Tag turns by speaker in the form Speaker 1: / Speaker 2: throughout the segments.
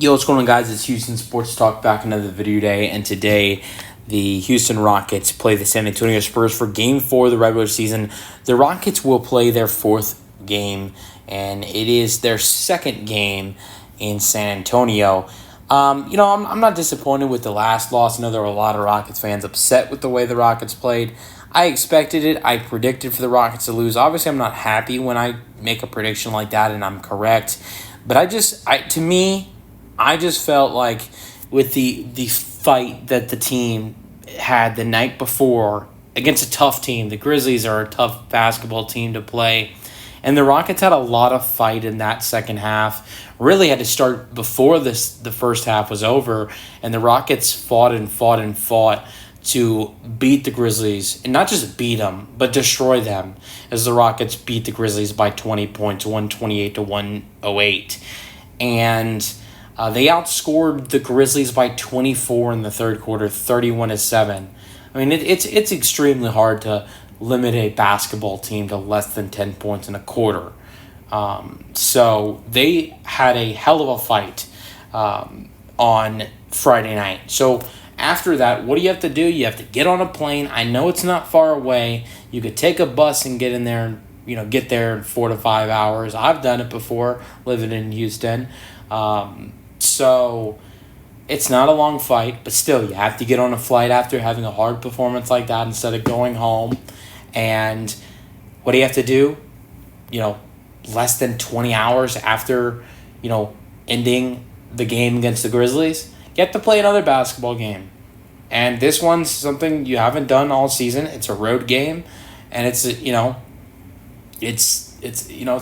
Speaker 1: Yo, what's going on, guys? It's Houston Sports Talk, back another video day, and today the Houston Rockets play the San Antonio Spurs for Game 4 of the regular season. The Rockets will play their fourth game, and it is their second game in San Antonio. I'm not disappointed with the last loss. I know there were a lot of Rockets fans upset with the way the Rockets played. I expected it. I predicted for the Rockets to lose. Obviously, I'm not happy when I make a prediction like that and I'm correct. But I just felt like with the fight that the team had the night before against a tough team, the Grizzlies are a tough basketball team to play, and the Rockets had a lot of fight in that second half. Really had to start before the first half was over, and the Rockets fought and fought and fought to beat the Grizzlies, and not just beat them, but destroy them, as the Rockets beat the Grizzlies by 20 points, 128 to 108. And they outscored the Grizzlies by 24 in the third quarter, 31-7. I mean, it's extremely hard to limit a basketball team to less than 10 points in a quarter. So they had a hell of a fight on Friday night. So after that, what do you have to do? You have to get on a plane. I know it's not far away. You could take a bus and get in there, get there in 4 to 5 hours. I've done it before, living in Houston. So it's not a long fight, but still, you have to get on a flight after having a hard performance like that instead of going home. And what do you have to do? Less than 20 hours after, ending the game against the Grizzlies, you have to play another basketball game. And this one's something you haven't done all season. It's a road game, and it's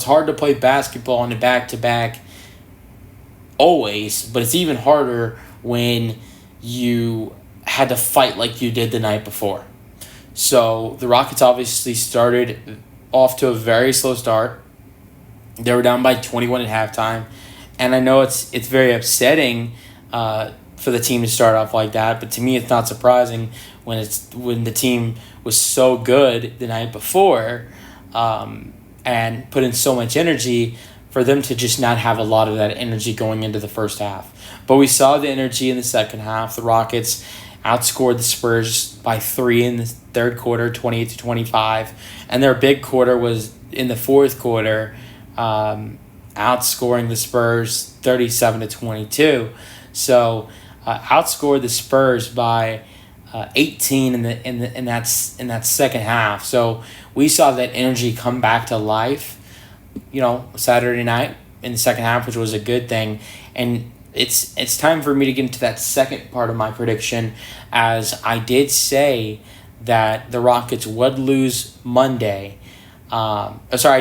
Speaker 1: hard to play basketball in a back-to-back always, but it's even harder when you had to fight like you did the night before. So the Rockets obviously started off to a very slow start. They were down by 21 at halftime, and I know it's very upsetting for the team to start off like that, but to me it's not surprising when the team was so good the night before and put in so much energy, for them to just not have a lot of that energy going into the first half. But we saw the energy in the second half. The Rockets outscored the Spurs by 3 in the third quarter, 28-25. And their big quarter was in the fourth quarter, outscoring the Spurs 37-22. So outscored the Spurs by 18 in that second half. So we saw that energy come back to life, Saturday night in the second half, which was a good thing. And it's time for me to get into that second part of my prediction, as I did say that the Rockets would lose Monday. I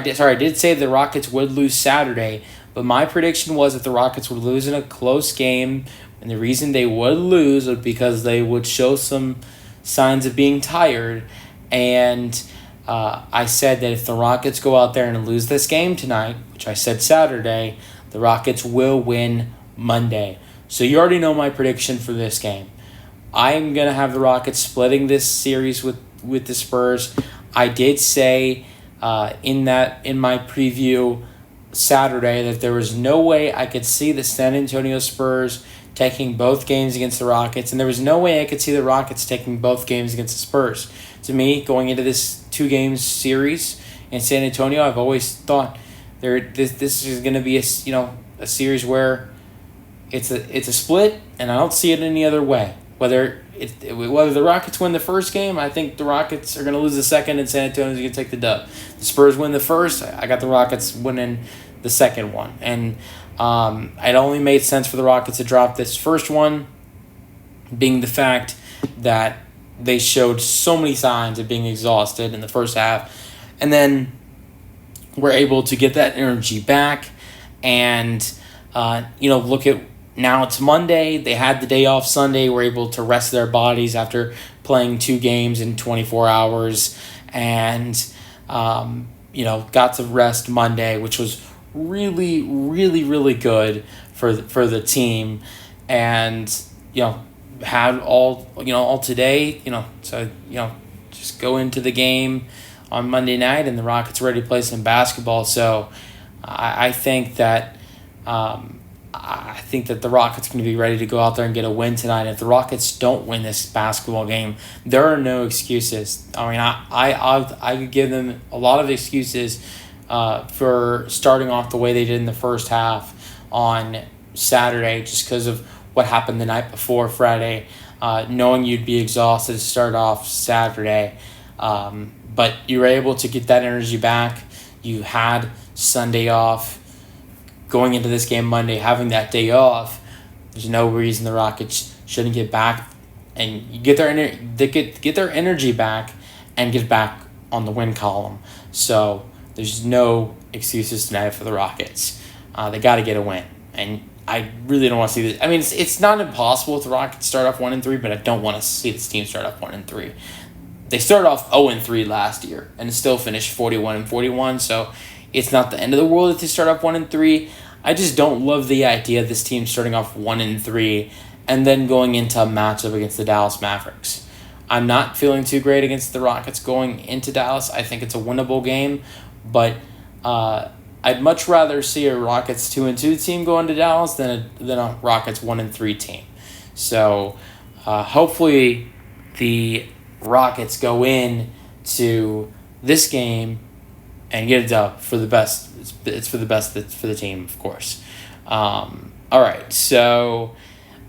Speaker 1: did say the Rockets would lose Saturday, but my prediction was that the Rockets would lose in a close game, and the reason they would lose was because they would show some signs of being tired. And I said that if the Rockets go out there and lose this game tonight, which I said Saturday, the Rockets will win Monday. So you already know my prediction for this game. I'm going to have the Rockets splitting this series with the Spurs. I did say in my preview Saturday that there was no way I could see the San Antonio Spurs taking both games against the Rockets, and there was no way I could see the Rockets taking both games against the Spurs. To me, going into this 2-game series in San Antonio, I've always thought this is going to be a series where it's a split, and I don't see it any other way. Whether the Rockets win the first game, I think the Rockets are going to lose the second, and San Antonio's going to take the dub. The Spurs win the first, I got the Rockets winning the second one. And it only made sense for the Rockets to drop this first one, being the fact that they showed so many signs of being exhausted in the first half, and then were able to get that energy back. And look at, now it's Monday. They had the day off Sunday. Were able to rest their bodies after playing 2 games in 24 hours, and got to rest Monday, which was really, really, really good for the team. And had all today, so just go into the game on Monday night, and the Rockets are ready to play some basketball. So I think that I think that the Rockets are going to be ready to go out there and get a win tonight. If the Rockets don't win this basketball game, there are no excuses. I mean, I could give them a lot of excuses for starting off the way they did in the first half on Saturday, just because of what happened the night before Friday, knowing you'd be exhausted to start off Saturday. But you were able to get that energy back. You had Sunday off. Going into this game Monday, having that day off, there's no reason the Rockets shouldn't get back and get their energy back and get back on the win column. So there's no excuses tonight for the Rockets. They got to get a win, and I really don't want to see this. I mean, it's not impossible if the Rockets start off 1-3, but I don't want to see this team start off 1-3. They started off 0-3 last year and still finished 41-41. So it's not the end of the world if they start off 1-3. I just don't love the idea of this team starting off 1-3 and then going into a matchup against the Dallas Mavericks. I'm not feeling too great against the Rockets going into Dallas. I think it's a winnable game, but I'd much rather see a Rockets 2-2 team go into Dallas than a Rockets 1-3 team. So hopefully the Rockets go in to this game and get a dub for the best. It's for the best. It's for the team, of course. All right, so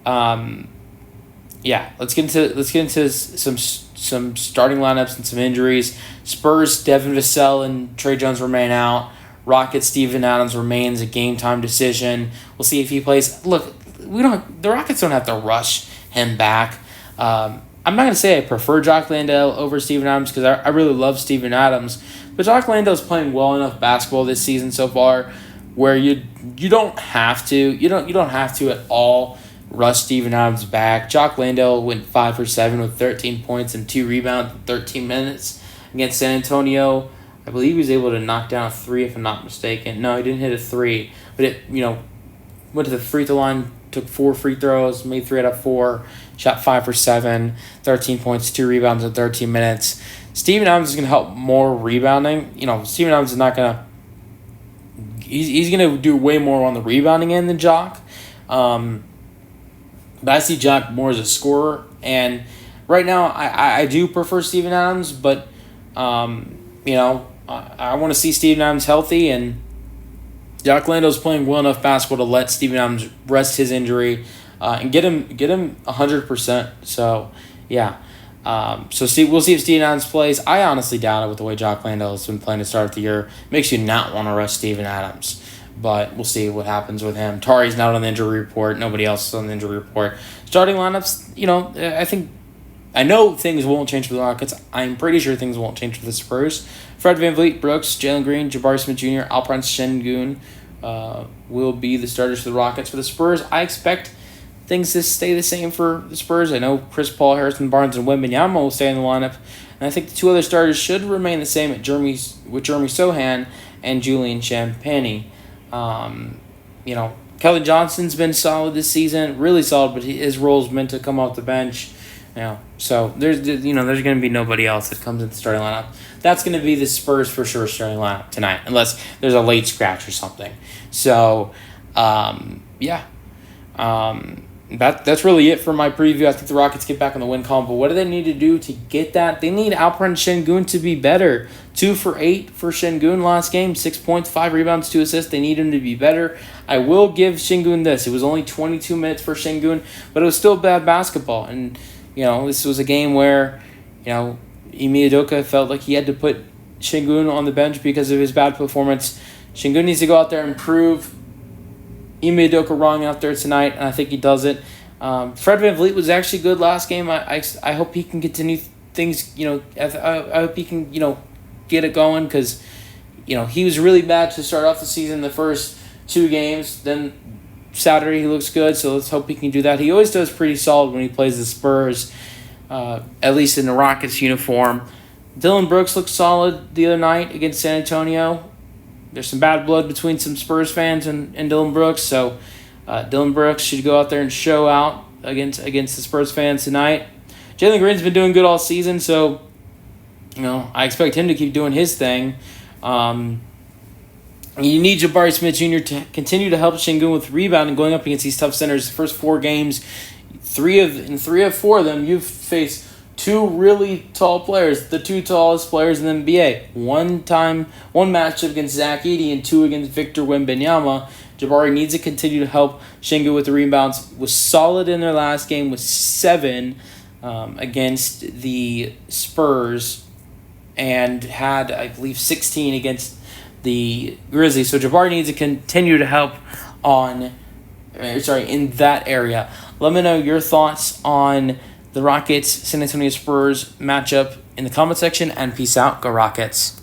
Speaker 1: let's get into some starting lineups and some injuries. Spurs, Devin Vassell and Trey Jones remain out. Rockets, Steven Adams remains a game time decision. We'll see if he plays. Look, the Rockets don't have to rush him back. I'm not going to say I prefer Jock Landale over Steven Adams because I really love Steven Adams, but Jock Landale's playing well enough basketball this season so far where you don't have to at all rush Steven Adams back. Jock Landale went 5 for 7 with 13 points and 2 rebounds in 13 minutes against San Antonio. I believe he was able to knock down a 3 if I'm not mistaken. No, he didn't hit a 3, but it went to the free throw line, took 4 free throws, made 3 out of 4, shot 5 for 7, 13 points, 2 rebounds in 13 minutes. Steven Adams is going to help more rebounding. Steven Adams is not going to – he's going to do way more on the rebounding end than Jock. But I see Jock more as a scorer. And right now I do prefer Steven Adams, but, I want to see Steven Adams healthy, and Jock Landale's playing well enough basketball to let Steven Adams rest his injury and get him 100%. So, yeah. We'll see if Steven Adams plays. I honestly doubt it with the way Jock Landale has been playing to start the year. Makes you not want to rush Steven Adams. But we'll see what happens with him. Tari's not on the injury report. Nobody else is on the injury report. Starting lineups, I know things won't change for the Rockets. I'm pretty sure things won't change for the Spurs. Fred VanVleet, Brooks, Jalen Green, Jabari Smith Jr., Alperen Sengun will be the starters for the Rockets. For the Spurs, I expect things to stay the same for the Spurs. I know Chris Paul, Harrison Barnes, and Wembanyama will stay in the lineup. And I think the 2 other starters should remain the same with Jeremy Sohan and Julian Champagnie. Kelly Johnson's been solid this season, really solid, but his role's meant to come off the bench. So there's going to be nobody else that comes in the starting lineup. That's going to be the Spurs for sure starting lineup tonight, unless there's a late scratch or something. So, that's really it for my preview. I think the Rockets get back on the win column, but what do they need to do to get that? They need Alperen Sengun to be better. 2 for 8 for Sengun last game, 6 points, 5 rebounds, 2 assists. They need him to be better. I will give Sengun this. It was only 22 minutes for Sengun, but it was still bad basketball. And, this was a game where, Ime Udoka felt like he had to put Sengun on the bench because of his bad performance. Sengun needs to go out there and prove Ime Udoka wrong out there tonight, and I think he does it. Fred VanVleet was actually good last game. I hope he can continue things. I hope he can get it going because he was really bad to start off the season the first 2 games. Then Saturday he looks good, so let's hope he can do that. He always does pretty solid when he plays the Spurs, at least in the Rockets uniform. Dylan Brooks looked solid the other night against San Antonio. There's some bad blood between some Spurs fans and Dylan Brooks, so Dylan Brooks should go out there and show out against the Spurs fans tonight. Jalen Green's been doing good all season, so I expect him to keep doing his thing. You need Jabari Smith Jr. to continue to help Şengün with rebounding, going up against these tough centers. The first 4 games, three of 4 of them, you've faced 2 really tall players, the 2 tallest players in the NBA. One matchup against Zach Edey and 2 against Victor Wembanyama. Jabari needs to continue to help Şengün with the rebounds. Was solid in their last game with 7 against the Spurs, and had, I believe, 16 against the Grizzlies. So Jabari needs to continue to help in that area. Let me know your thoughts on the Rockets San Antonio Spurs matchup in the comment section, and peace out. Go Rockets.